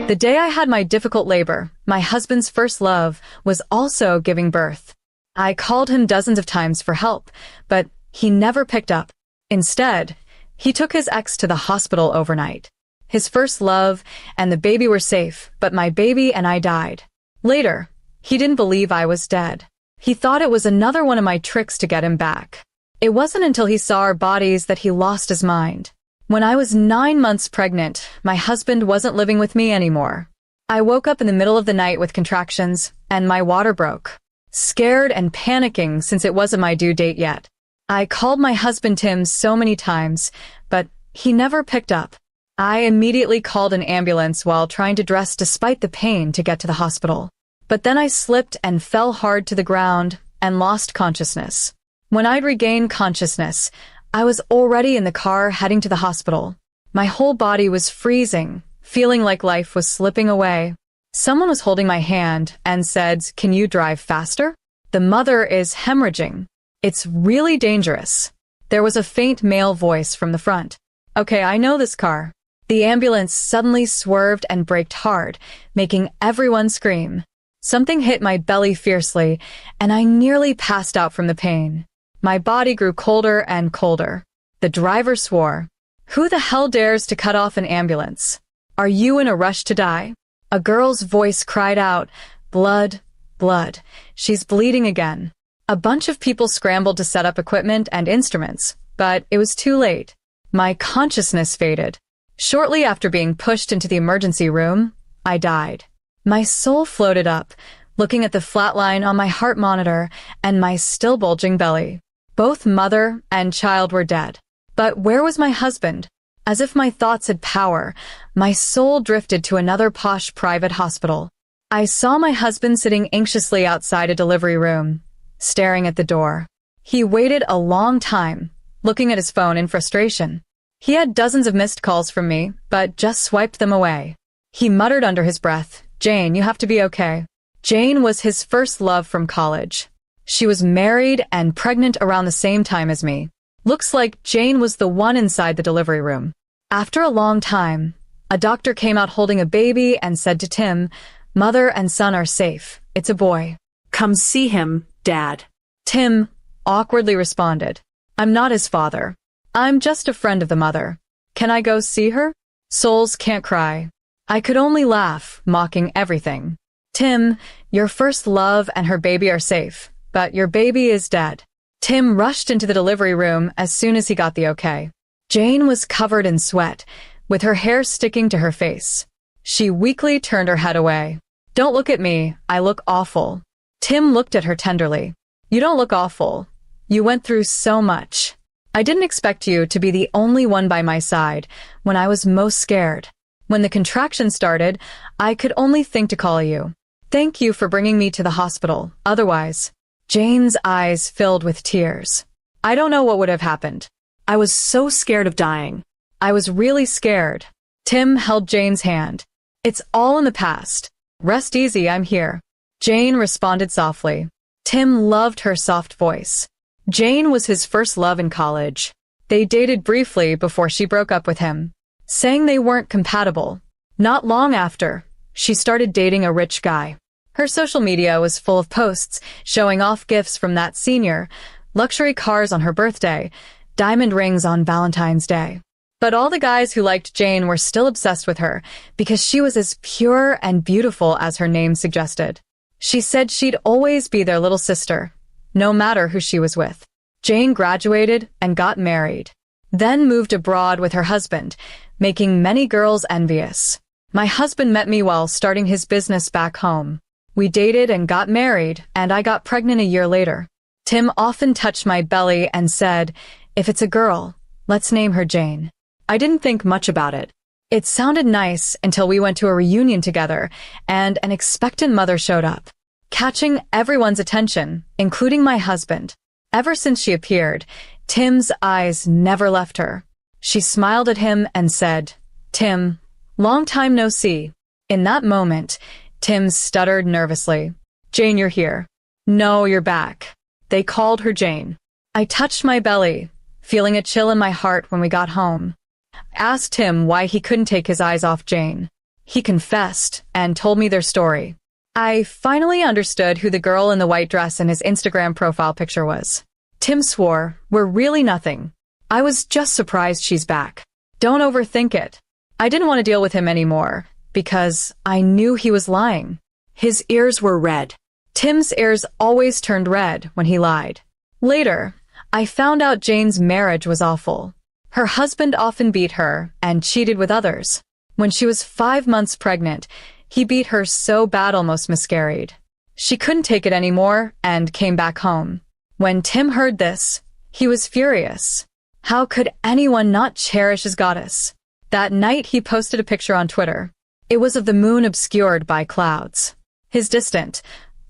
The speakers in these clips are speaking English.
The day I had my difficult labor, my husband's first love was also giving birth. I called him dozens of times for help, but he never picked up. Instead, he took his ex to the hospital overnight. His first love and the baby were safe, but my baby and I died. Later, he didn't believe I was dead. He thought it was another one of my tricks to get him back. It wasn't until he saw our bodies that he lost his mind. When I was 9 months pregnant, my husband wasn't living with me anymore. I woke up in the middle of the night with contractions, and my water broke. Scared and panicking since it wasn't my due date yet. I called my husband Tim so many times, but he never picked up. I immediately called an ambulance while trying to dress despite the pain to get to the hospital. But then I slipped and fell hard to the ground and lost consciousness. When I'd regained consciousness, I was already in the car heading to the hospital. My whole body was freezing, feeling like life was slipping away. Someone was holding my hand and said, "Can you drive faster? The mother is hemorrhaging. It's really dangerous." There was a faint male voice from the front. "Okay, I know this car." The ambulance suddenly swerved and braked hard, making everyone scream. Something hit my belly fiercely, and I nearly passed out from the pain. My body grew colder and colder. The driver swore, "Who the hell dares to cut off an ambulance? Are you in a rush to die?" A girl's voice cried out, "Blood, blood. She's bleeding again." A bunch of people scrambled to set up equipment and instruments, but it was too late. My consciousness faded. Shortly after being pushed into the emergency room, I died. My soul floated up, looking at the flat line on my heart monitor and my still bulging belly. Both mother and child were dead. But where was my husband? As if my thoughts had power, my soul drifted to another posh private hospital. I saw my husband sitting anxiously outside a delivery room, staring at the door. He waited a long time, looking at his phone in frustration. He had dozens of missed calls from me, but just swiped them away. He muttered under his breath, "Jane, you have to be okay." Jane was his first love from college. She was married and pregnant around the same time as me. Looks like Jane was the one inside the delivery room. After a long time, a doctor came out holding a baby and said to Tim, "Mother and son are safe. It's a boy. Come see him, Dad." Tim awkwardly responded, "I'm not his father. I'm just a friend of the mother. Can I go see her? Souls can't cry." I could only laugh, mocking everything. "Tim, your first love and her baby are safe, but your baby is dead." Tim rushed into the delivery room as soon as he got the okay. Jane was covered in sweat, with her hair sticking to her face. She weakly turned her head away. "Don't look at me, I look awful." Tim looked at her tenderly. "You don't look awful. You went through so much. I didn't expect you to be the only one by my side when I was most scared. When the contraction started, I could only think to call you. Thank you for bringing me to the hospital, otherwise." Jane's eyes filled with tears. "I don't know what would have happened. I was so scared of dying. I was really scared." Tim held Jane's hand. "It's all in the past. Rest easy, I'm here." Jane responded softly. Tim loved her soft voice. Jane was his first love in college. They dated briefly before she broke up with him, saying they weren't compatible. Not long after, she started dating a rich guy. Her social media was full of posts showing off gifts from that senior, luxury cars on her birthday, diamond rings on Valentine's Day. But all the guys who liked Jane were still obsessed with her because she was as pure and beautiful as her name suggested. She said she'd always be their little sister, no matter who she was with. Jane graduated and got married, then moved abroad with her husband, making many girls envious. My husband met me while starting his business back home. We dated and got married, and I got pregnant a year later. Tim often touched my belly and said, "If it's a girl, let's name her Jane." I didn't think much about it. It sounded nice until we went to a reunion together, and an expectant mother showed up, catching everyone's attention, including my husband. Ever since she appeared, Tim's eyes never left her. She smiled at him and said, "Tim, long time no see." In that moment, Tim stuttered nervously. "Jane, you're here." "No, you're back." They called her Jane. I touched my belly, feeling a chill in my heart when we got home. I asked him why he couldn't take his eyes off Jane. He confessed and told me their story. I finally understood who the girl in the white dress in his Instagram profile picture was. Tim swore, "We're really nothing. I was just surprised she's back. Don't overthink it." I didn't want to deal with him anymore because I knew he was lying. His ears were red. Tim's ears always turned red when he lied. Later, I found out Jane's marriage was awful. Her husband often beat her and cheated with others. When she was 5 months pregnant, he beat her so bad almost miscarried. She couldn't take it anymore and came back home. When Tim heard this, he was furious. How could anyone not cherish his goddess? That night he posted a picture on Twitter. It was of the moon obscured by clouds. His distant,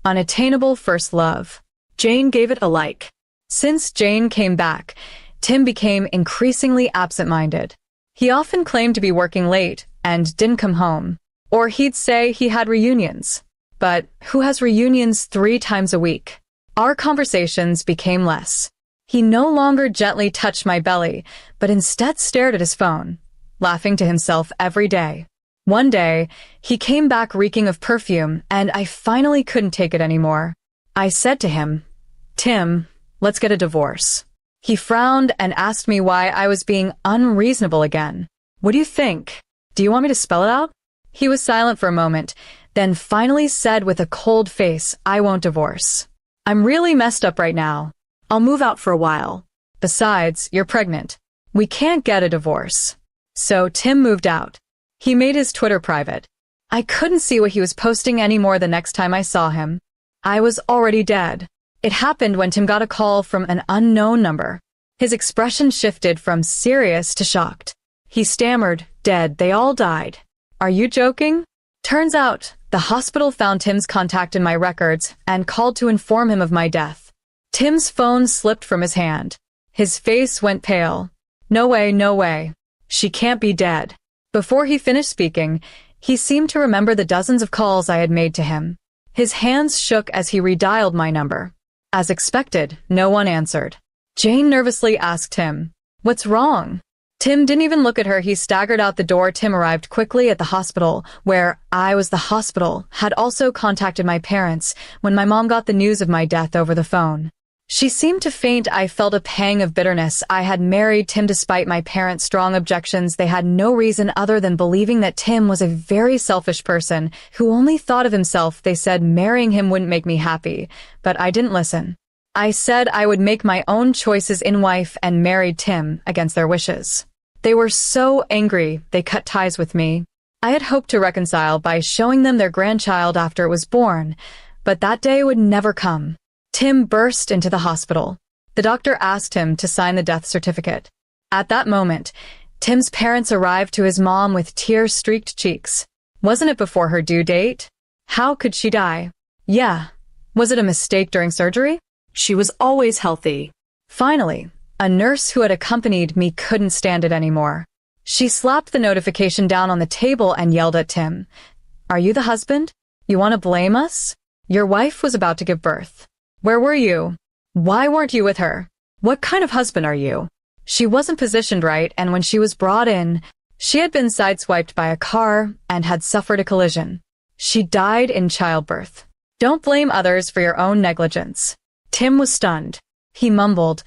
unattainable first love. Jane gave it a like. Since Jane came back, Tim became increasingly absent-minded. He often claimed to be working late and didn't come home. Or he'd say he had reunions. But who has reunions 3 times a week? Our conversations became less. He no longer gently touched my belly, but instead stared at his phone, laughing to himself every day. One day, he came back reeking of perfume, and I finally couldn't take it anymore. I said to him, "Tim, let's get a divorce." He frowned and asked me why I was being unreasonable again. "What do you think? Do you want me to spell it out?" He was silent for a moment, then finally said with a cold face, "I won't divorce. I'm really messed up right now. I'll move out for a while. Besides, you're pregnant. We can't get a divorce." So Tim moved out. He made his Twitter private. I couldn't see what he was posting anymore the next time I saw him. I was already dead. It happened when Tim got a call from an unknown number. His expression shifted from serious to shocked. He stammered, "Dead, they all died." "Are you joking?" Turns out, the hospital found Tim's contact in my records and called to inform him of my death. Tim's phone slipped from his hand. His face went pale. "No way, no way. She can't be dead." Before he finished speaking, he seemed to remember the dozens of calls I had made to him. His hands shook as he redialed my number. As expected, no one answered. Jane nervously asked him, "What's wrong?" Tim didn't even look at her. He staggered out the door. Tim arrived quickly at the hospital, where the hospital had also contacted my parents when my mom got the news of my death over the phone. She seemed to faint. I felt a pang of bitterness. I had married Tim despite my parents' strong objections. They had no reason other than believing that Tim was a very selfish person who only thought of himself. They said marrying him wouldn't make me happy, but I didn't listen. I said I would make my own choices in wife and married Tim against their wishes. They were so angry, they cut ties with me. I had hoped to reconcile by showing them their grandchild after it was born, but that day would never come. Tim burst into the hospital. The doctor asked him to sign the death certificate. At that moment, Tim's parents arrived to his mom with tear-streaked cheeks. Wasn't it before her due date? How could she die? Yeah. Was it a mistake during surgery? She was always healthy. Finally, a nurse who had accompanied me couldn't stand it anymore. She slapped the notification down on the table and yelled at Tim. "Are you the husband? You want to blame us? Your wife was about to give birth. Where were you? Why weren't you with her? What kind of husband are you?" She wasn't positioned right, and when she was brought in, she had been sideswiped by a car and had suffered a collision. She died in childbirth. Don't blame others for your own negligence. Tim was stunned. He mumbled,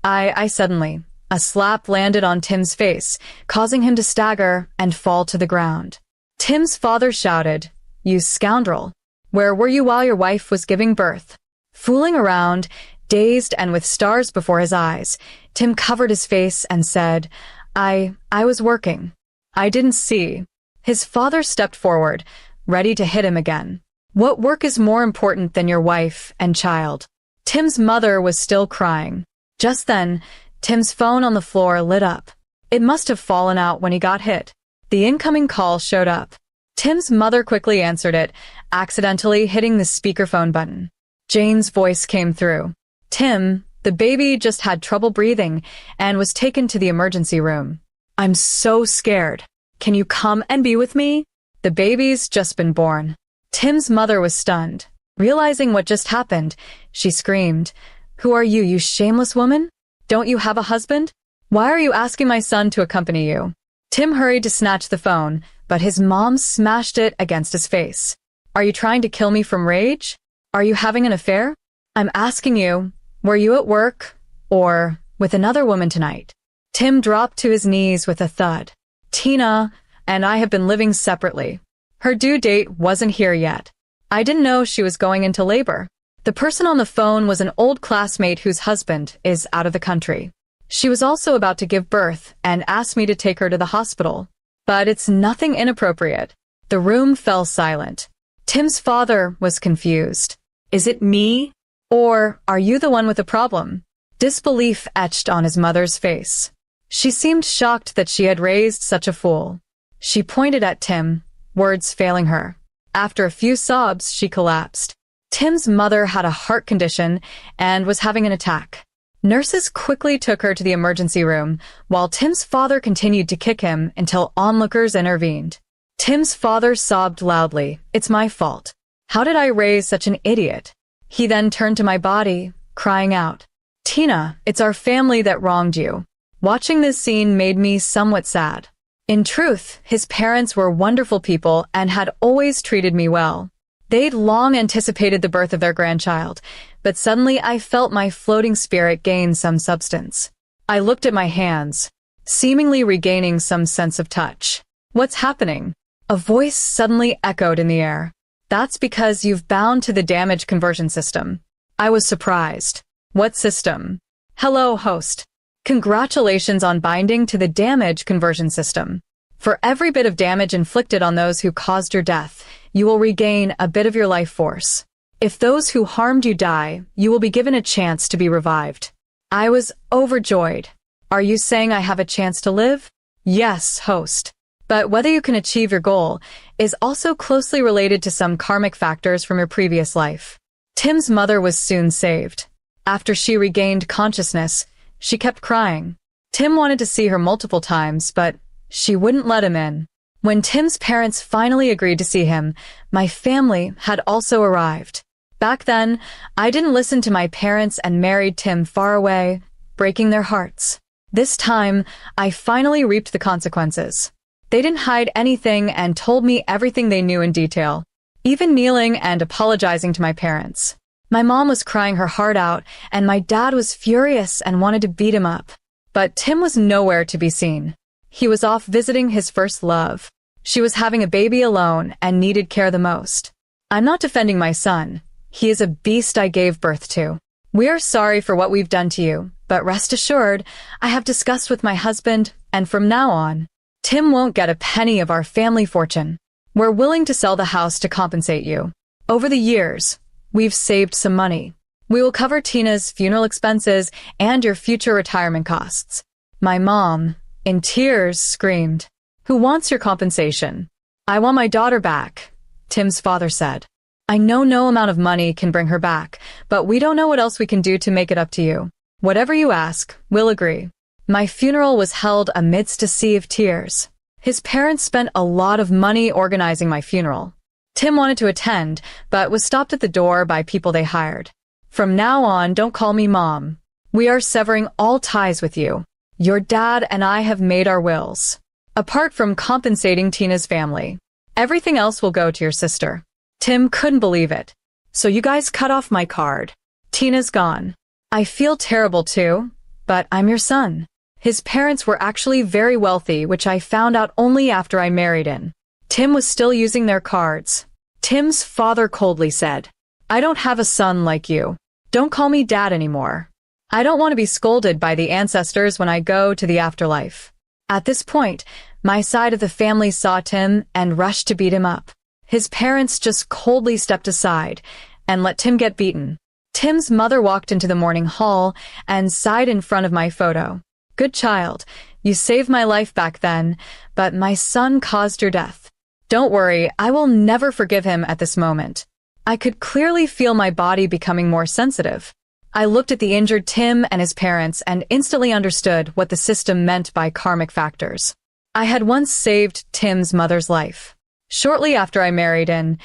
I suddenly. A slap landed on Tim's face, causing him to stagger and fall to the ground. Tim's father shouted, "You scoundrel! Where were you while your wife was giving birth?" Fooling around, dazed and with stars before his eyes, Tim covered his face and said, I was working. I didn't see." His father stepped forward, ready to hit him again. "What work is more important than your wife and child?" Tim's mother was still crying. Just then, Tim's phone on the floor lit up. It must have fallen out when he got hit. The incoming call showed up. Tim's mother quickly answered it, accidentally hitting the speakerphone button. Jane's voice came through. "Tim, the baby just had trouble breathing and was taken to the emergency room. I'm so scared. Can you come and be with me? The baby's just been born." Tim's mother was stunned. Realizing what just happened, she screamed, "Who are you shameless woman? Don't you have a husband? Why are you asking my son to accompany you?" Tim hurried to snatch the phone, but his mom smashed it against his face. Are you trying to kill me from rage? Are you having an affair? I'm asking you, were you at work or with another woman tonight? Tim dropped to his knees with a thud. Tina and I have been living separately. Her due date wasn't here yet. I didn't know she was going into labor. The person on the phone was an old classmate whose husband is out of the country. She was also about to give birth and asked me to take her to the hospital. But it's nothing inappropriate. The room fell silent. Tim's father was confused. Is it me? Or are you the one with the problem? Disbelief etched on his mother's face. She seemed shocked that she had raised such a fool. She pointed at Tim, words failing her. After a few sobs, she collapsed. Tim's mother had a heart condition and was having an attack. Nurses quickly took her to the emergency room, while Tim's father continued to kick him until onlookers intervened. Tim's father sobbed loudly. It's my fault. How did I raise such an idiot? He then turned to my body, crying out, Tina, it's our family that wronged you. Watching this scene made me somewhat sad. In truth, his parents were wonderful people and had always treated me well. They'd long anticipated the birth of their grandchild, but suddenly I felt my floating spirit gain some substance. I looked at my hands, seemingly regaining some sense of touch. What's happening? A voice suddenly echoed in the air. That's because you've bound to the damage conversion system. I was surprised. What system? Hello, host. Congratulations on binding to the damage conversion system. For every bit of damage inflicted on those who caused your death, you will regain a bit of your life force. If those who harmed you die, you will be given a chance to be revived. I was overjoyed. Are you saying I have a chance to live? Yes, host. But whether you can achieve your goal is also closely related to some karmic factors from your previous life. Tim's mother was soon saved. After she regained consciousness, she kept crying. Tim wanted to see her multiple times, but she wouldn't let him in. When Tim's parents finally agreed to see him, my family had also arrived. Back then, I didn't listen to my parents and married Tim far away, breaking their hearts. This time, I finally reaped the consequences. They didn't hide anything and told me everything they knew in detail, even kneeling and apologizing to my parents. My mom was crying her heart out, and my dad was furious and wanted to beat him up. But Tim was nowhere to be seen. He was off visiting his first love. She was having a baby alone and needed care the most. I'm not defending my son. He is a beast I gave birth to. We are sorry for what we've done to you, but rest assured, I have discussed with my husband, and from now on, Tim won't get a penny of our family fortune. We're willing to sell the house to compensate you. Over the years, we've saved some money. We will cover Tina's funeral expenses and your future retirement costs. My mom, in tears, screamed, Who wants your compensation? I want my daughter back, Tim's father said. I know no amount of money can bring her back, but we don't know what else we can do to make it up to you. Whatever you ask, we'll agree. My funeral was held amidst a sea of tears. His parents spent a lot of money organizing my funeral. Tim wanted to attend, but was stopped at the door by people they hired. From now on, don't call me Mom. We are severing all ties with you. Your dad and I have made our wills. Apart from compensating Tina's family, everything else will go to your sister. Tim couldn't believe it. So you guys cut off my card. Tina's gone. I feel terrible too, but I'm your son. His parents were actually very wealthy, which I found out only after I married in. Tim was still using their cards. Tim's father coldly said, I don't have a son like you. Don't call me dad anymore. I don't want to be scolded by the ancestors when I go to the afterlife. At this point, my side of the family saw Tim and rushed to beat him up. His parents just coldly stepped aside and let Tim get beaten. Tim's mother walked into the morning hall and sighed in front of my photo. Good child, you saved my life back then, but my son caused your death. Don't worry, I will never forgive him at this moment. I could clearly feel my body becoming more sensitive. I looked at the injured Tim and his parents and instantly understood what the system meant by karmic factors. I had once saved Tim's mother's life. Shortly after I married in,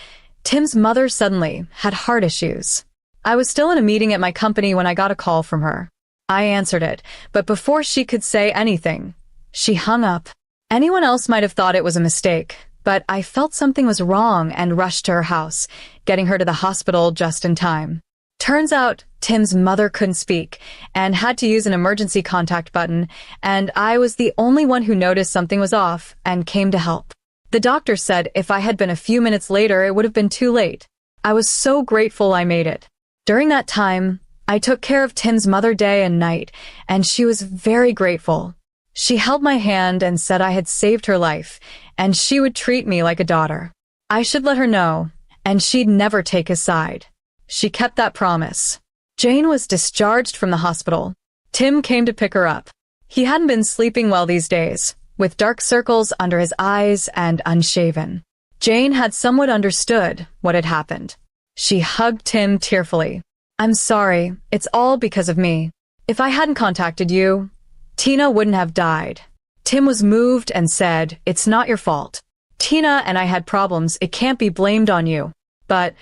Tim's mother suddenly had heart issues. I was still in a meeting at my company when I got a call from her. I answered it, but before she could say anything, she hung up. Anyone else might have thought it was a mistake, but I felt something was wrong and rushed to her house, getting her to the hospital just in time. Turns out, Tim's mother couldn't speak and had to use an emergency contact button, and I was the only one who noticed something was off and came to help. The doctor said if I had been a few minutes later, it would have been too late. I was so grateful I made it. During that time, I took care of Tim's mother day and night, and she was very grateful. She held my hand and said I had saved her life, and she would treat me like a daughter. I should let her know, and she'd never take his side. She kept that promise. Jane was discharged from the hospital. Tim came to pick her up. He hadn't been sleeping well these days, with dark circles under his eyes and unshaven. Jane had somewhat understood what had happened. She hugged Tim tearfully. "I'm sorry, it's all because of me. If I hadn't contacted you, Tina wouldn't have died." Tim was moved and said, "It's not your fault. Tina and I had problems, it can't be blamed on you." But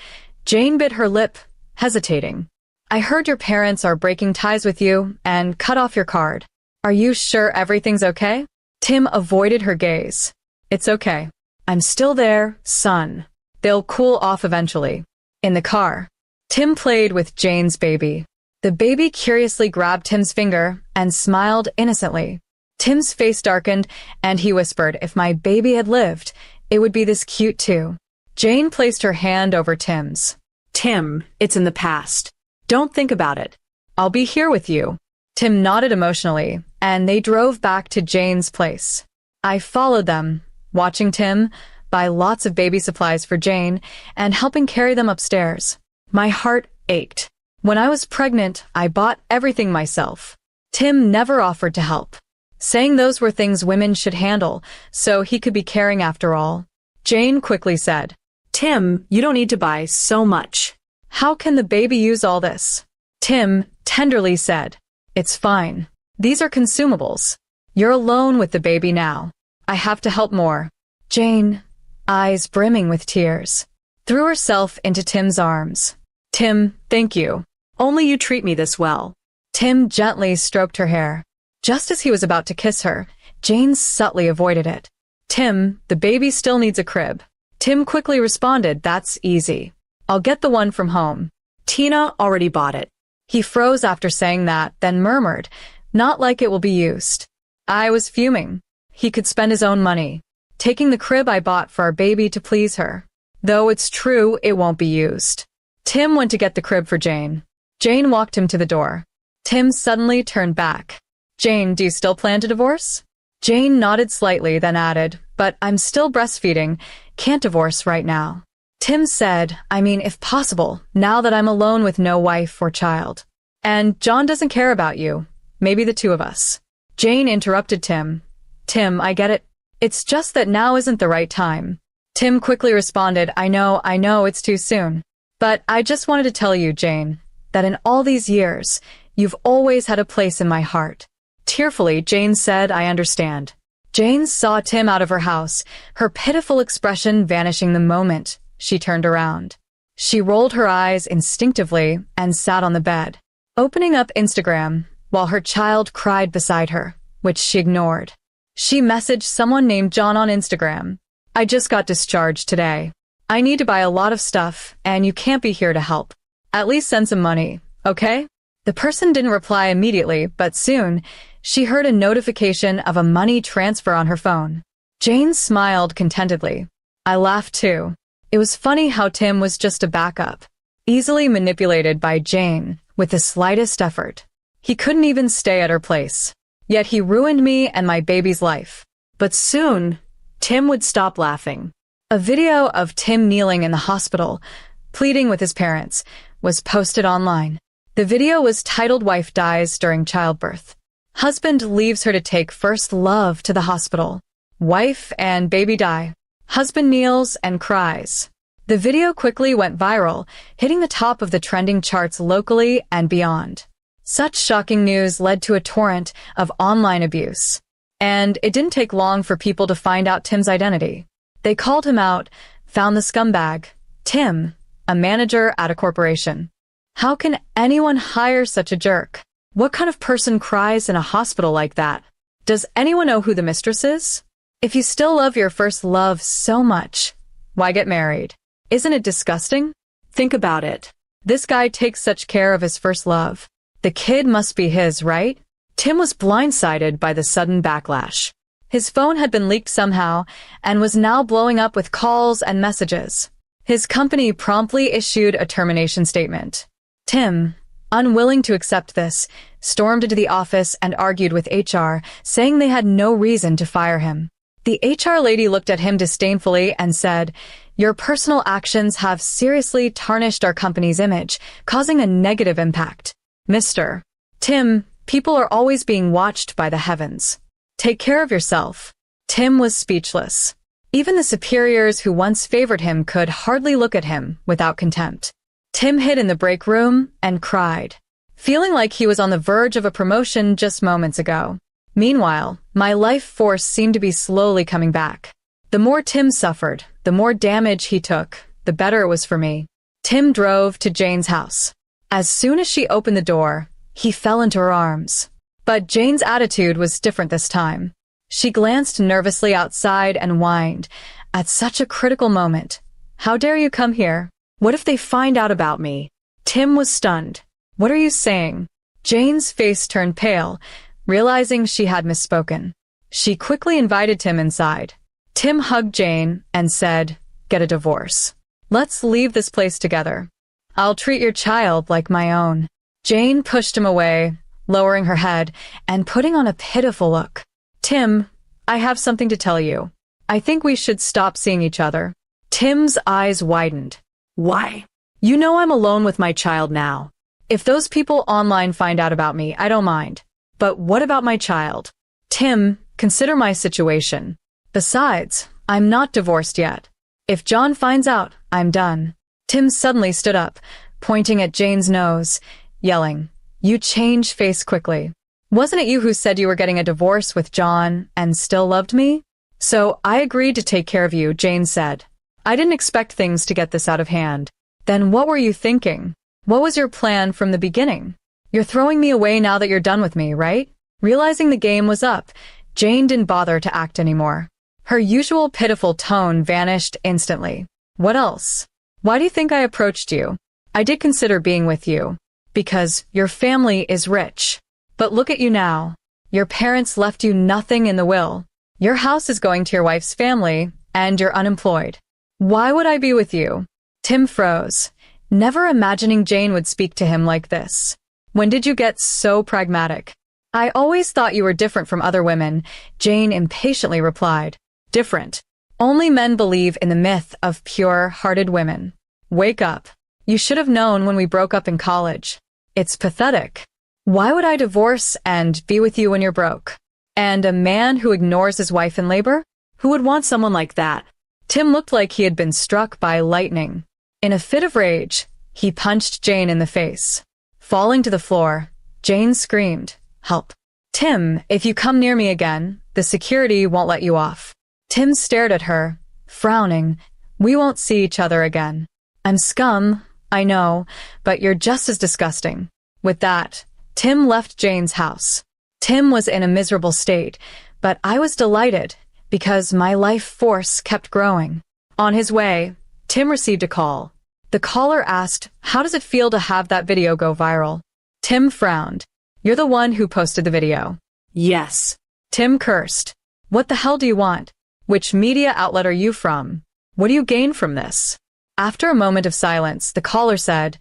Jane bit her lip, hesitating. "I heard your parents are breaking ties with you and cut off your card. Are you sure everything's okay?" Tim avoided her gaze. "It's okay. I'm still there, son. They'll cool off eventually." In the car, Tim played with Jane's baby. The baby curiously grabbed Tim's finger and smiled innocently. Tim's face darkened, and he whispered if my baby had lived, it would be this cute too. Jane placed her hand over Tim's. "Tim, it's in the past. Don't think about it. "I'll be here with you." Tim nodded emotionally, and they drove back to Jane's place. I followed them, watching Tim buy lots of baby supplies for Jane and helping carry them upstairs. My heart ached. When I was pregnant, I bought everything myself. Tim never offered to help, saying those were things women should handle, so he could be caring after all. Jane quickly said, "Tim, you don't need to buy so much." "How can the baby use all this?" Tim tenderly said, "It's fine. These are consumables. You're alone with the baby now. I have to help more." Jane, eyes brimming with tears, threw herself into Tim's arms. "Tim, thank you. Only you treat me this well." Tim gently stroked her hair. Just as he was about to kiss her, Jane subtly avoided it. "Tim, the baby still needs a crib." Tim quickly responded, "That's easy. I'll get the one from home. Tina already bought it." He froze after saying that, then murmured, "Not like it will be used." I was fuming. He could spend his own money, taking the crib I bought for our baby to please her. Though it's true, it won't be used. Tim went to get the crib for Jane. Jane walked him to the door. Tim suddenly turned back. "Jane, do you still plan to divorce?" Jane nodded slightly, then added, "But I'm still breastfeeding. Can't divorce right now." Tim said, "I mean, if possible, now that I'm alone with no wife or child. And John doesn't care about you. Maybe the two of us." Jane interrupted Tim. "Tim, I get it. It's just that now isn't the right time." Tim quickly responded, I know, it's too soon. But I just wanted to tell you, Jane, that in all these years, you've always had a place in my heart." Tearfully, Jane said, "I understand." Jane saw Tim out of her house, her pitiful expression vanishing the moment she turned around. She rolled her eyes instinctively and sat on the bed, opening up Instagram while her child cried beside her, which she ignored. She messaged someone named John on Instagram. "I just got discharged today. I need to buy a lot of stuff, and you can't be here to help. At least send some money, okay?" The person didn't reply immediately, but soon, she heard a notification of a money transfer on her phone. Jane smiled contentedly. I laughed too. It was funny how Tim was just a backup, easily manipulated by Jane with the slightest effort. He couldn't even stay at her place. Yet he ruined me and my baby's life. But soon, Tim would stop laughing. A video of Tim kneeling in the hospital, pleading with his parents, was posted online. The video was titled "Wife Dies During Childbirth." Husband leaves her to take first love to the hospital. Wife and baby die. Husband kneels and cries. The video quickly went viral, hitting the top of the trending charts locally and beyond. Such shocking news led to a torrent of online abuse. And it didn't take long for people to find out Tim's identity. They called him out, found the scumbag, Tim, a manager at a corporation. How can anyone hire such a jerk? What kind of person cries in a hospital like that? Does anyone know who the mistress is? If you still love your first love so much, why get married? Isn't it disgusting? Think about it. This guy takes such care of his first love. The kid must be his, right? Tim was blindsided by the sudden backlash. His phone had been leaked somehow and was now blowing up with calls and messages. His company promptly issued a termination statement. Tim, unwilling to accept this, stormed into the office and argued with HR, saying they had no reason to fire him. The HR lady looked at him disdainfully and said, "Your personal actions have seriously tarnished our company's image, causing a negative impact. Mr. Tim, people are always being watched by the heavens. Take care of yourself." Tim was speechless. Even the superiors who once favored him could hardly look at him without contempt. Tim hid in the break room and cried, feeling like he was on the verge of a promotion just moments ago. Meanwhile, my life force seemed to be slowly coming back. The more Tim suffered, the more damage he took, the better it was for me. Tim drove to Jane's house. As soon as she opened the door, he fell into her arms. But Jane's attitude was different this time. She glanced nervously outside and whined, "At such a critical moment. How dare you come here? What if they find out about me?" Tim was stunned. "What are you saying?" Jane's face turned pale, realizing she had misspoken. She quickly invited Tim inside. Tim hugged Jane and said, "Get a divorce. Let's leave this place together. I'll treat your child like my own." Jane pushed him away, lowering her head and putting on a pitiful look. "Tim, I have something to tell you. I think we should stop seeing each other." Tim's eyes widened. Why? You know I'm alone with my child now. "If those people online find out about me, I don't mind. But what about my child? Tim, consider my situation. Besides, I'm not divorced yet. If John finds out, I'm done." Tim suddenly stood up, pointing at Jane's nose, yelling, "You change face quickly. Wasn't it you who said you were getting a divorce with John and still loved me?" "So I agreed to take care of you," Jane said. "I didn't expect things to get this out of hand." "Then what were you thinking? What was your plan from the beginning? You're throwing me away now that you're done with me, right?" Realizing the game was up, Jane didn't bother to act anymore. Her usual pitiful tone vanished instantly. "What else? Why do you think I approached you? I did consider being with you. Because your family is rich. But look at you now. Your parents left you nothing in the will. Your house is going to your wife's family, and you're unemployed. Why would I be with you?" Tim froze, never imagining Jane would speak to him like this. "When did you get so pragmatic?" "I always thought you were different from other women," Jane impatiently replied. "Different? Only men believe in the myth of pure-hearted women. Wake up. You should have known when we broke up in college. It's pathetic. Why would I divorce and be with you when you're broke? And a man who ignores his wife in labor? Who would want someone like that?" Tim looked like he had been struck by lightning. In a fit of rage, he punched Jane in the face. Falling to the floor, Jane screamed, "Help. Tim, if you come near me again, the security won't let you off." Tim stared at her, frowning. "We won't see each other again. I'm scum, I know, but you're just as disgusting." With that, Tim left Jane's house. Tim was in a miserable state, but I was delighted because my life force kept growing. On his way, Tim received a call. The caller asked, "How does it feel to have that video go viral?" Tim frowned. "You're the one who posted the video." Yes. Tim cursed. "What the hell do you want? Which media outlet are you from? What do you gain from this?" After a moment of silence, the caller said,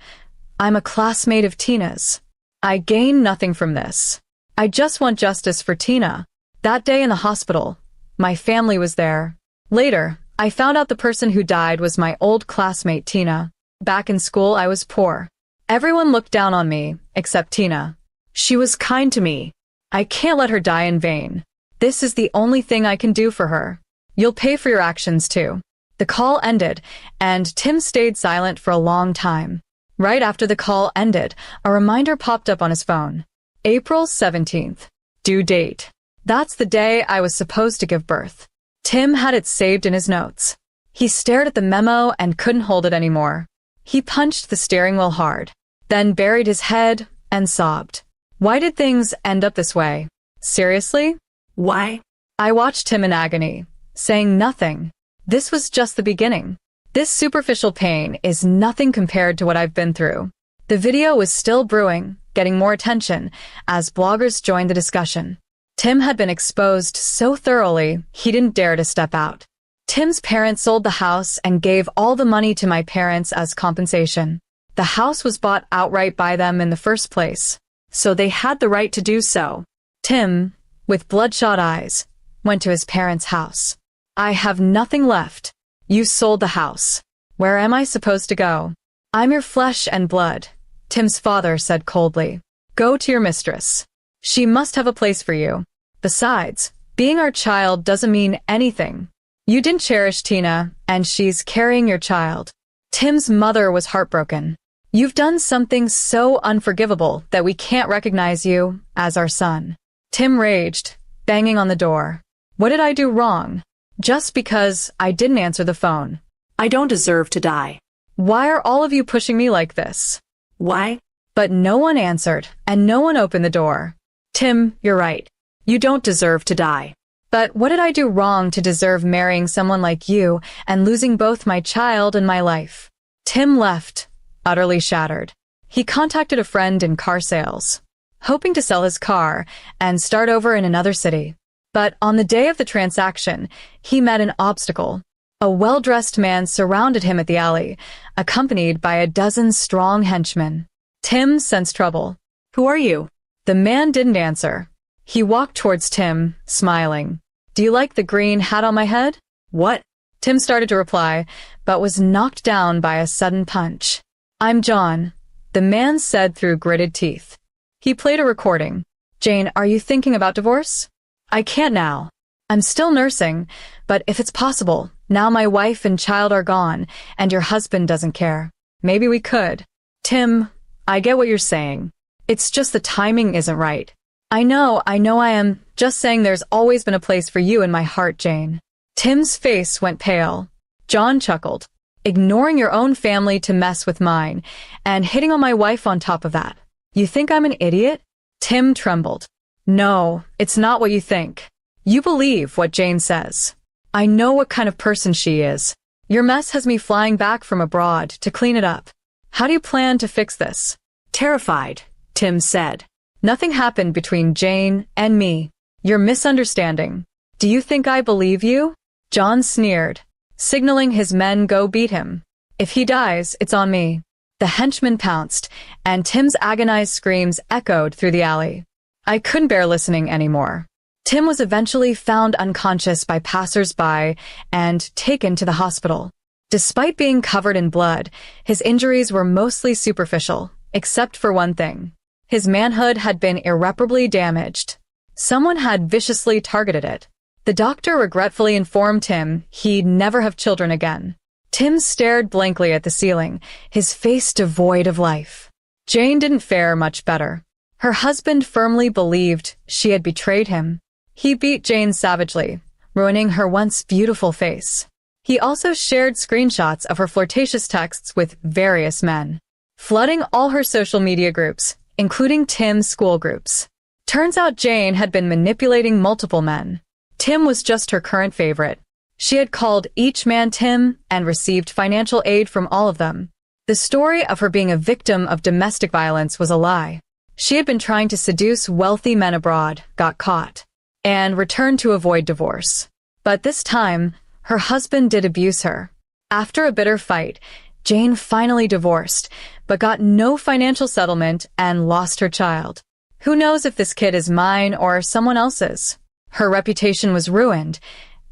"I'm a classmate of Tina's. I gain nothing from this. I just want justice for Tina. That day in the hospital, my family was there. Later, I found out the person who died was my old classmate Tina. Back in school, I was poor. Everyone looked down on me, except Tina. She was kind to me. I can't let her die in vain. This is the only thing I can do for her. You'll pay for your actions too." The call ended, and Tim stayed silent for a long time. Right after the call ended, a reminder popped up on his phone. April 17th. Due date. That's the day I was supposed to give birth. Tim had it saved in his notes. He stared at the memo and couldn't hold it anymore. He punched the steering wheel hard, then buried his head and sobbed. Why did things end up this way? Seriously? Why? I watched him in agony, saying nothing. This was just the beginning. This superficial pain is nothing compared to what I've been through. The video was still brewing, getting more attention as bloggers joined the discussion. Tim had been exposed so thoroughly, he didn't dare to step out. Tim's parents sold the house and gave all the money to my parents as compensation. The house was bought outright by them in the first place, so they had the right to do so. Tim, with bloodshot eyes, went to his parents' house. I have nothing left. You sold the house. Where am I supposed to go? I'm your flesh and blood, Tim's father said coldly. Go to your mistress. She must have a place for you. Besides, being our child doesn't mean anything. You didn't cherish Tina, and she's carrying your child. Tim's mother was heartbroken. You've done something so unforgivable that we can't recognize you as our son. Tim raged, banging on the door. What did I do wrong? Just because I didn't answer the phone. I don't deserve to die. Why are all of you pushing me like this? Why? But no one answered, and no one opened the door. Tim, you're right. You don't deserve to die. But what did I do wrong to deserve marrying someone like you and losing both my child and my life? Tim left, utterly shattered. He contacted a friend in car sales, hoping to sell his car and start over in another city. But on the day of the transaction, he met an obstacle. A well-dressed man surrounded him at the alley, accompanied by a dozen strong henchmen. Tim sensed trouble. Who are you? The man didn't answer. He walked towards Tim, smiling. Do you like the green hat on my head? What? Tim started to reply, but was knocked down by a sudden punch. I'm John, the man said through gritted teeth. He played a recording. Jane, are you thinking about divorce? I can't now. I'm still nursing, but if it's possible, now my wife and child are gone, and your husband doesn't care. Maybe we could. Tim, I get what you're saying. It's just the timing isn't right. I know I am just saying there's always been a place for you in my heart, Jane. Tim's face went pale. John chuckled. Ignoring your own family to mess with mine, and hitting on my wife on top of that. You think I'm an idiot? Tim trembled. No, it's not what you think. You believe what Jane says. I know what kind of person she is. Your mess has me flying back from abroad to clean it up. How do you plan to fix this? Terrified, Tim said. Nothing happened between Jane and me. You're misunderstanding. Do you think I believe you? John sneered, signaling his men go beat him. If he dies, it's on me. The henchman pounced, and Tim's agonized screams echoed through the alley. I couldn't bear listening anymore. Tim was eventually found unconscious by passers-by and taken to the hospital. Despite being covered in blood, his injuries were mostly superficial, except for one thing. His manhood had been irreparably damaged. Someone had viciously targeted it. The doctor regretfully informed him he'd never have children again. Tim stared blankly at the ceiling, his face devoid of life. Jane didn't fare much better. Her husband firmly believed she had betrayed him. He beat Jane savagely, ruining her once beautiful face. He also shared screenshots of her flirtatious texts with various men, flooding all her social media groups, including Tim's school groups. Turns out Jane had been manipulating multiple men. Tim was just her current favorite. She had called each man Tim and received financial aid from all of them. The story of her being a victim of domestic violence was a lie. She had been trying to seduce wealthy men abroad, got caught, and returned to avoid divorce. But this time, her husband did abuse her. After a bitter fight, Jane finally divorced, but got no financial settlement and lost her child. Who knows if this kid is mine or someone else's? Her reputation was ruined,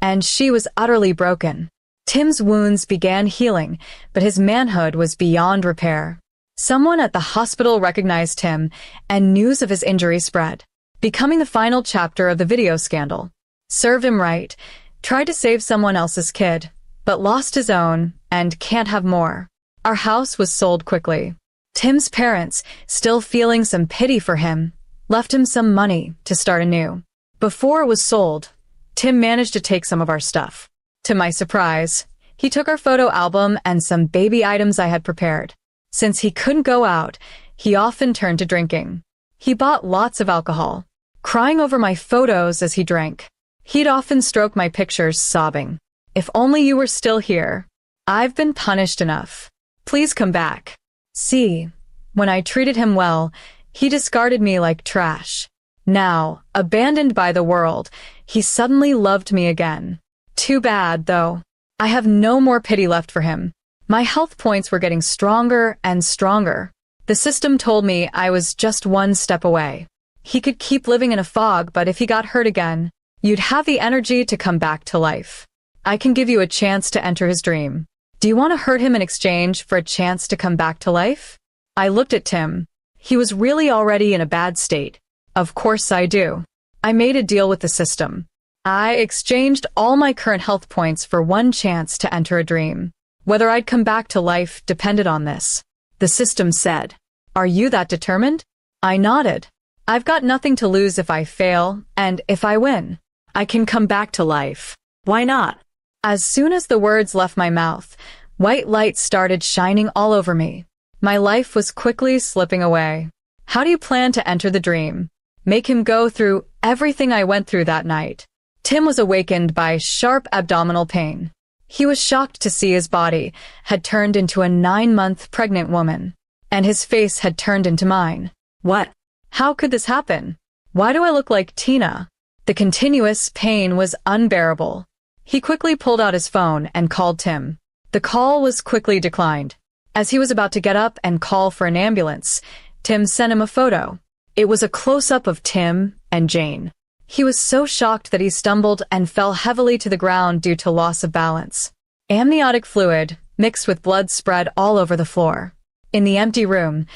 and she was utterly broken. Tim's wounds began healing, but his manhood was beyond repair. Someone at the hospital recognized him, and news of his injury spread, becoming the final chapter of the video scandal. Served him right, tried to save someone else's kid, but lost his own and can't have more. Our house was sold quickly. Tim's parents, still feeling some pity for him, left him some money to start anew. Before it was sold, Tim managed to take some of our stuff. To my surprise, he took our photo album and some baby items I had prepared. Since he couldn't go out, he often turned to drinking. He bought lots of alcohol, crying over my photos as he drank. He'd often stroke my pictures, sobbing, "If only you were still here. I've been punished enough. Please come back." See, when I treated him well, he discarded me like trash. Now, abandoned by the world, he suddenly loved me again. Too bad, though. I have no more pity left for him. My health points were getting stronger and stronger. The system told me I was just one step away. He could keep living in a fog, but if he got hurt again, you'd have the energy to come back to life. I can give you a chance to enter his dream. Do you want to hurt him in exchange for a chance to come back to life? I looked at Tim. He was really already in a bad state. Of course I do. I made a deal with the system. I exchanged all my current health points for one chance to enter a dream. Whether I'd come back to life depended on this. The system said, "Are you that determined?" I nodded. I've got nothing to lose if I fail, and if I win, I can come back to life. Why not? As soon as the words left my mouth, white light started shining all over me. My life was quickly slipping away. How do you plan to enter the dream? Make him go through everything I went through that night. Tim was awakened by sharp abdominal pain. He was shocked to see his body had turned into a 9-month pregnant woman, and his face had turned into mine. What? How could this happen? Why do I look like Tina? The continuous pain was unbearable. He quickly pulled out his phone and called Tim. The call was quickly declined. As he was about to get up and call for an ambulance, Tim sent him a photo. It was a close-up of Tim and Jane. He was so shocked that he stumbled and fell heavily to the ground due to loss of balance. Amniotic fluid mixed with blood spread all over the floor. In the empty room,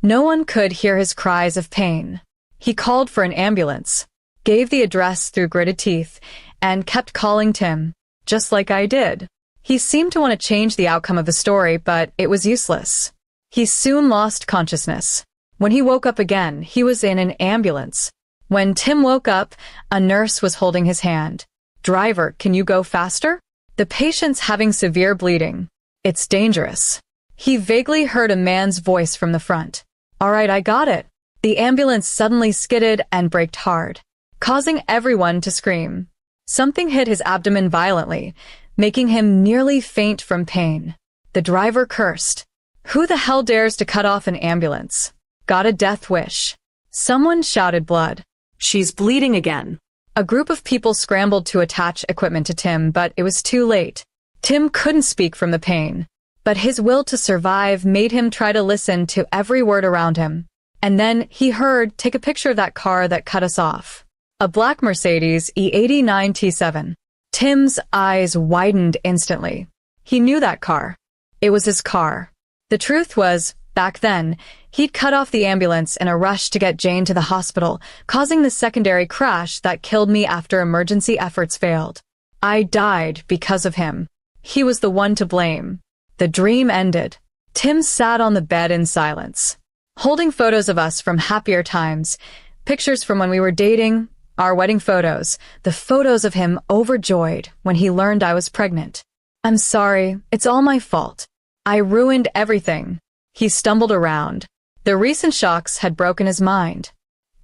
no one could hear his cries of pain. He called for an ambulance, gave the address through gritted teeth, and kept calling Tim, just like I did. He seemed to want to change the outcome of the story, but it was useless. He soon lost consciousness. When he woke up again, he was in an ambulance. When Tim woke up, a nurse was holding his hand. "Driver, can you go faster? The patient's having severe bleeding. It's dangerous." He vaguely heard a man's voice from the front. "All right, I got it." The ambulance suddenly skidded and braked hard, causing everyone to scream. Something hit his abdomen violently, making him nearly faint from pain. The driver cursed. Who the hell dares to cut off an ambulance? Got a death wish. Someone shouted blood. "She's bleeding again." A group of people scrambled to attach equipment to Tim, but it was too late. Tim couldn't speak from the pain, but his will to survive made him try to listen to every word around him. And then he heard, "Take a picture of that car that cut us off." A black Mercedes E89 T7. Tim's eyes widened instantly. He knew that car. It was his car. The truth was, back then, he'd cut off the ambulance in a rush to get Jane to the hospital, causing the secondary crash that killed me after emergency efforts failed. I died because of him. He was the one to blame. The dream ended. Tim sat on the bed in silence, holding photos of us from happier times, pictures from when we were dating, our wedding photos, the photos of him overjoyed when he learned I was pregnant. "I'm sorry, it's all my fault. I ruined everything." He stumbled around. The recent shocks had broken his mind.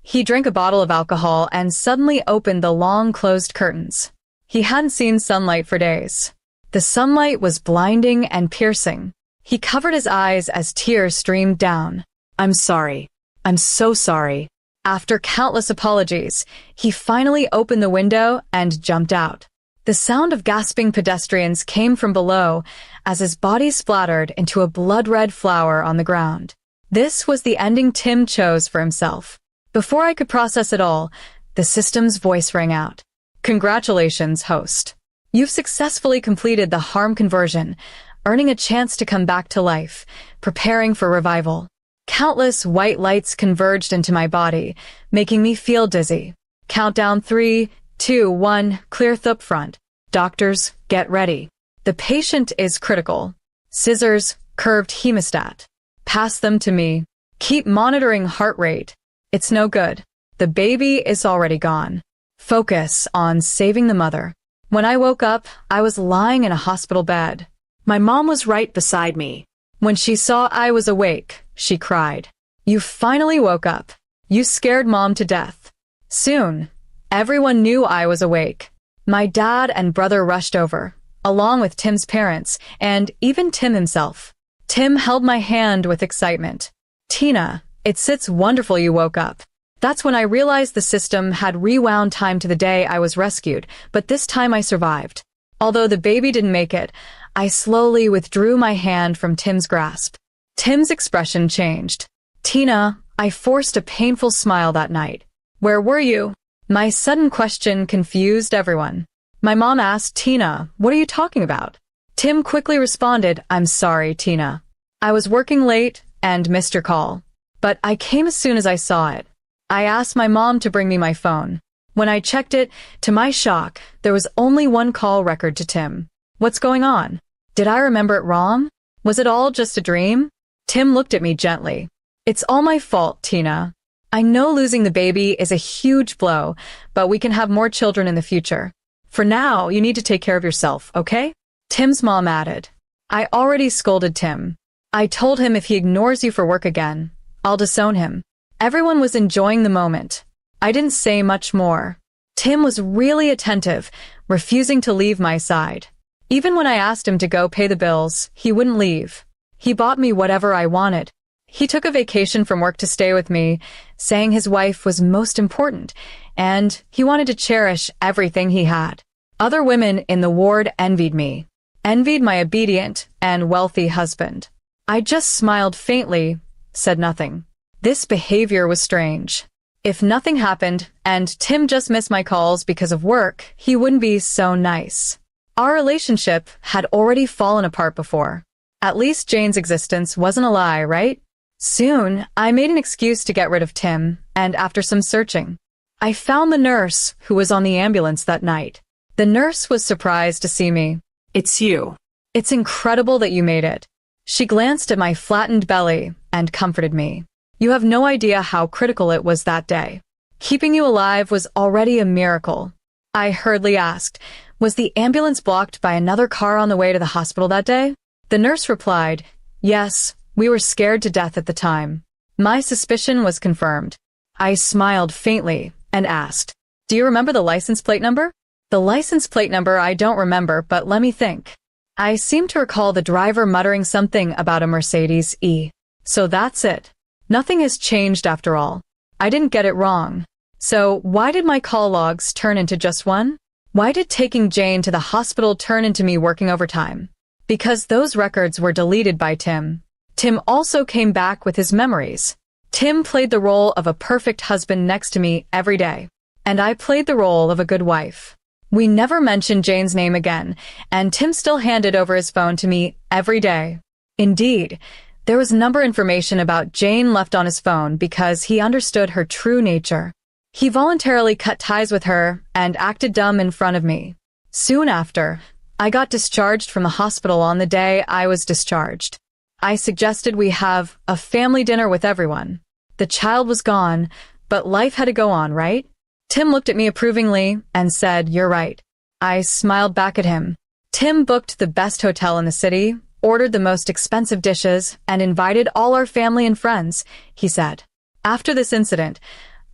He drank a bottle of alcohol and suddenly opened the long closed curtains. He hadn't seen sunlight for days. The sunlight was blinding and piercing. He covered his eyes as tears streamed down. "I'm sorry. I'm so sorry." After countless apologies, he finally opened the window and jumped out. The sound of gasping pedestrians came from below as his body splattered into a blood-red flower on the ground. This was the ending Tim chose for himself. Before I could process it all, the system's voice rang out. "Congratulations, host. You've successfully completed the harm conversion, earning a chance to come back to life, preparing for revival." Countless white lights converged into my body, making me feel dizzy. Countdown 3, 2, 1, clear up front. Doctors, get ready. The patient is critical. Scissors, curved hemostat. Pass them to me. Keep monitoring heart rate. It's no good. The baby is already gone. Focus on saving the mother. When I woke up, I was lying in a hospital bed. My mom was right beside me. When she saw I was awake, she cried, "You finally woke up. You scared Mom to death." Soon, everyone knew I was awake. My dad and brother rushed over, along with Tim's parents, and even Tim himself. Tim held my hand with excitement. "Tina, it sits wonderful you woke up." That's when I realized the system had rewound time to the day I was rescued, but this time I survived. Although the baby didn't make it, I slowly withdrew my hand from Tim's grasp. Tim's expression changed. "Tina, I forced a painful smile that night. Where were you?" My sudden question confused everyone. My mom asked, "Tina, what are you talking about?" Tim quickly responded, "I'm sorry, Tina. I was working late and missed your call. But I came as soon as I saw it. I asked my mom to bring me my phone. When I checked it, to my shock, there was only one call record to Tim. What's going on? Did I remember it wrong? Was it all just a dream?" Tim looked at me gently. "It's all my fault, Tina. I know losing the baby is a huge blow, but we can have more children in the future. For now, you need to take care of yourself, okay?" Tim's mom added. "I already scolded Tim. I told him if he ignores you for work again, I'll disown him." Everyone was enjoying the moment. I didn't say much more. Tim was really attentive, refusing to leave my side. Even when I asked him to go pay the bills, he wouldn't leave. He bought me whatever I wanted. He took a vacation from work to stay with me, saying his wife was most important, and he wanted to cherish everything he had. Other women in the ward envied me, envied my obedient and wealthy husband. I just smiled faintly, said nothing. This behavior was strange. If nothing happened, and Tim just missed my calls because of work, he wouldn't be so nice. Our relationship had already fallen apart before. At least Jane's existence wasn't a lie, right? Soon, I made an excuse to get rid of Tim, and after some searching, I found the nurse who was on the ambulance that night. The nurse was surprised to see me. It's you. "It's incredible that you made it." She glanced at my flattened belly and comforted me. "You have no idea how critical it was that day. Keeping you alive was already a miracle." I hurriedly asked, "Was the ambulance blocked by another car on the way to the hospital that day?" The nurse replied, "Yes, we were scared to death at the time." My suspicion was confirmed. I smiled faintly and asked, "Do you remember the license plate number?" "The license plate number I don't remember, but let me think." I seem to recall the driver muttering something about a Mercedes E. So that's it. Nothing has changed after all. I didn't get it wrong. So why did my call logs turn into just one? Why did taking Jane to the hospital turn into me working overtime? Because those records were deleted by Tim. Tim also came back with his memories. Tim played the role of a perfect husband next to me every day, and I played the role of a good wife. We never mentioned Jane's name again, and Tim still handed over his phone to me every day. Indeed, there was number information about Jane left on his phone because he understood her true nature. He voluntarily cut ties with her and acted dumb in front of me. Soon after, I got discharged from the hospital on the day I was discharged. I suggested we have a family dinner with everyone. The child was gone, but life had to go on, right? Tim looked at me approvingly and said, "You're right." I smiled back at him. Tim booked the best hotel in the city, ordered the most expensive dishes, and invited all our family and friends, he said. After this incident,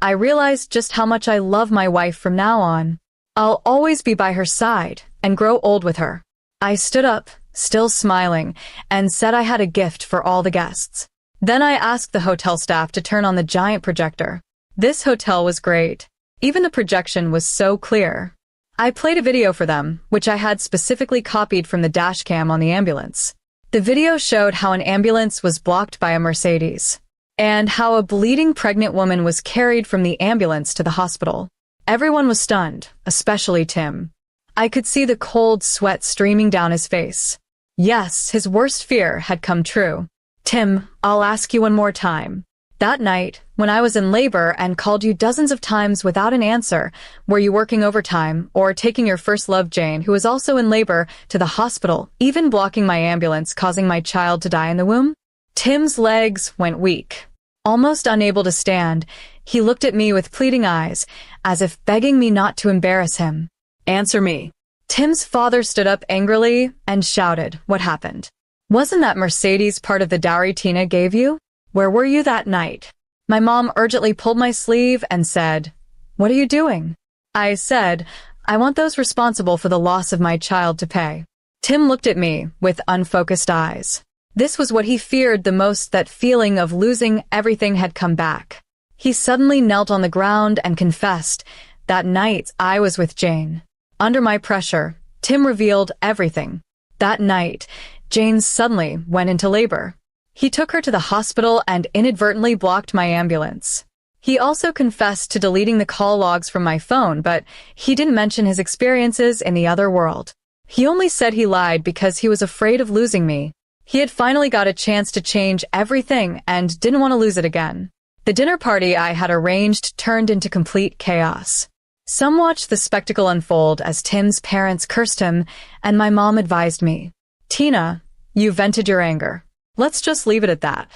I realized just how much I love my wife from now on. I'll always be by her side and grow old with her. I stood up, still smiling, and said I had a gift for all the guests. Then I asked the hotel staff to turn on the giant projector. This hotel was great. Even the projection was so clear. I played a video for them, which I had specifically copied from the dash cam on the ambulance. The video showed how an ambulance was blocked by a Mercedes, and how a bleeding pregnant woman was carried from the ambulance to the hospital. Everyone was stunned, especially Tim. I could see the cold sweat streaming down his face. Yes, his worst fear had come true. "Tim, I'll ask you one more time. That night, when I was in labor and called you dozens of times without an answer, were you working overtime or taking your first love, Jane, who was also in labor, to the hospital, even blocking my ambulance, causing my child to die in the womb?" Tim's legs went weak. Almost unable to stand, he looked at me with pleading eyes, as if begging me not to embarrass him. "Answer me." Tim's father stood up angrily and shouted, "What happened? Wasn't that Mercedes part of the dowry Tina gave you? Where were you that night?" My mom urgently pulled my sleeve and said, "What are you doing?" I said, I want those responsible for the loss of my child to pay. Tim looked at me with unfocused eyes. This was what he feared the most, that feeling of losing everything had come back. He suddenly knelt on the ground and confessed, "That night I was with Jane." Under my pressure, Tim revealed everything. That night, Jane suddenly went into labor. He took her to the hospital and inadvertently blocked my ambulance. He also confessed to deleting the call logs from my phone, but he didn't mention his experiences in the other world. He only said he lied because he was afraid of losing me. He had finally got a chance to change everything and didn't want to lose it again. The dinner party I had arranged turned into complete chaos. Some watched the spectacle unfold as Tim's parents cursed him, and my mom advised me, "Tina, you vented your anger. Let's just leave it at that."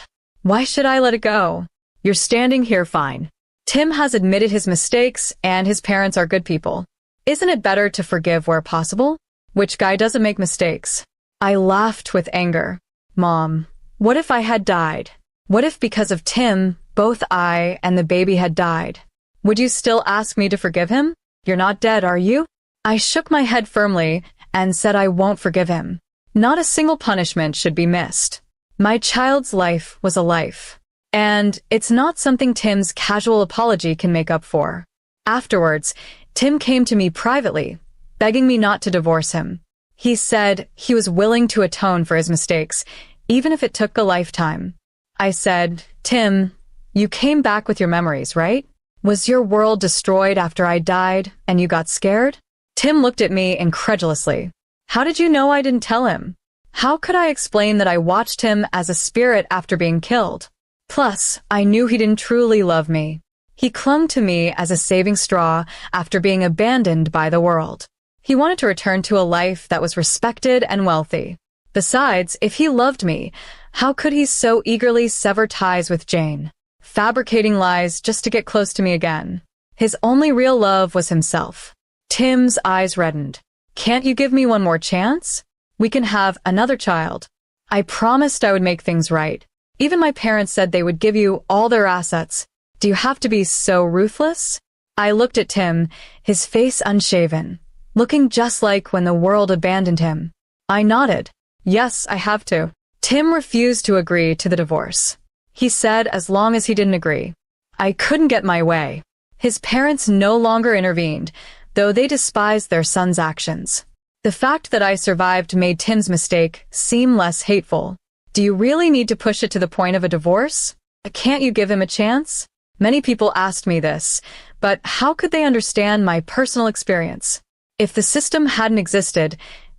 Why should I let it go? You're standing here fine. Tim has admitted his mistakes, and his parents are good people. Isn't it better to forgive where possible? Which guy doesn't make mistakes? I laughed with anger. Mom, what if I had died? What if because of Tim, both I and the baby had died? Would you still ask me to forgive him? You're not dead, are you? I shook my head firmly and said I won't forgive him. Not a single punishment should be missed. My child's life was a life. And it's not something Tim's casual apology can make up for. Afterwards, Tim came to me privately, begging me not to divorce him. He said he was willing to atone for his mistakes, even if it took a lifetime. I said, "Tim, you came back with your memories, right? Was your world destroyed after I died and you got scared?" Tim looked at me incredulously. "How did you know I didn't tell him? How could I explain that I watched him as a spirit after being killed? Plus, I knew he didn't truly love me. He clung to me as a saving straw after being abandoned by the world. He wanted to return to a life that was respected and wealthy. Besides, if he loved me, how could he so eagerly sever ties with Jane, fabricating lies just to get close to me again? His only real love was himself." Tim's eyes reddened. "Can't you give me one more chance? We can have another child. I promised I would make things right. Even my parents said they would give you all their assets. Do you have to be so ruthless?" I looked at Tim, his face unshaven, looking just like when the world abandoned him. I nodded. "Yes, I have to." Tim refused to agree to the divorce. He said as long as he didn't agree. I couldn't get my way. His parents no longer intervened, though they despised their son's actions. The fact that I survived made Tim's mistake seem less hateful. Do you really need to push it to the point of a divorce? Can't you give him a chance? Many people asked me this, but how could they understand my personal experience? If the system hadn't existed,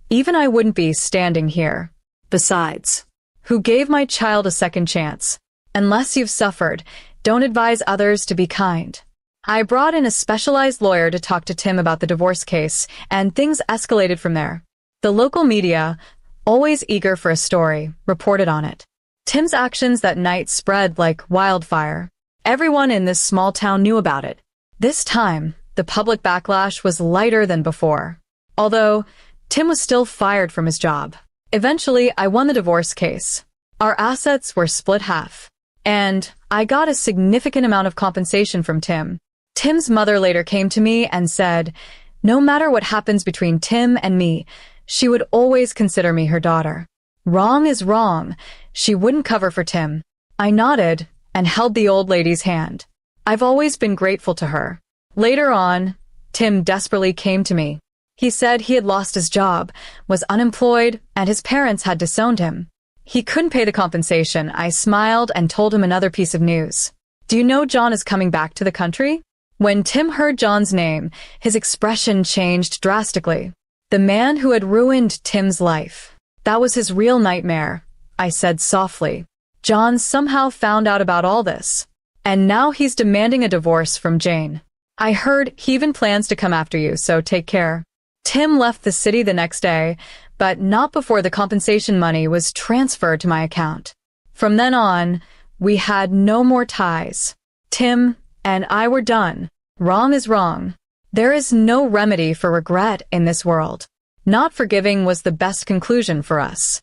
even I wouldn't be standing here. Besides, who gave my child a second chance? Unless you've suffered, don't advise others to be kind. I brought in a specialized lawyer to talk to Tim about the divorce case, and things escalated from there. The local media, always eager for a story, reported on it. Tim's actions that night spread like wildfire. Everyone in this small town knew about it. This time, the public backlash was lighter than before. Although, Tim was still fired from his job. Eventually, I won the divorce case. Our assets were split half. And I got a significant amount of compensation from Tim. Tim's mother later came to me and said, no matter what happens between Tim and me, she would always consider me her daughter. Wrong is wrong. She wouldn't cover for Tim. I nodded and held the old lady's hand. I've always been grateful to her. Later on, Tim desperately came to me. He said he had lost his job, was unemployed, and his parents had disowned him. He couldn't pay the compensation. I smiled and told him another piece of news. Do you know John is coming back to the country? When Tim heard John's name, his expression changed drastically. The man who had ruined Tim's life. That was his real nightmare, I said softly. John somehow found out about all this. And now he's demanding a divorce from Jane. I heard he even plans to come after you, so take care. Tim left the city the next day, but not before the compensation money was transferred to my account. From then on, we had no more ties. Tim and I were done. Wrong is wrong. There is no remedy for regret in this world. Not forgiving was the best conclusion for us.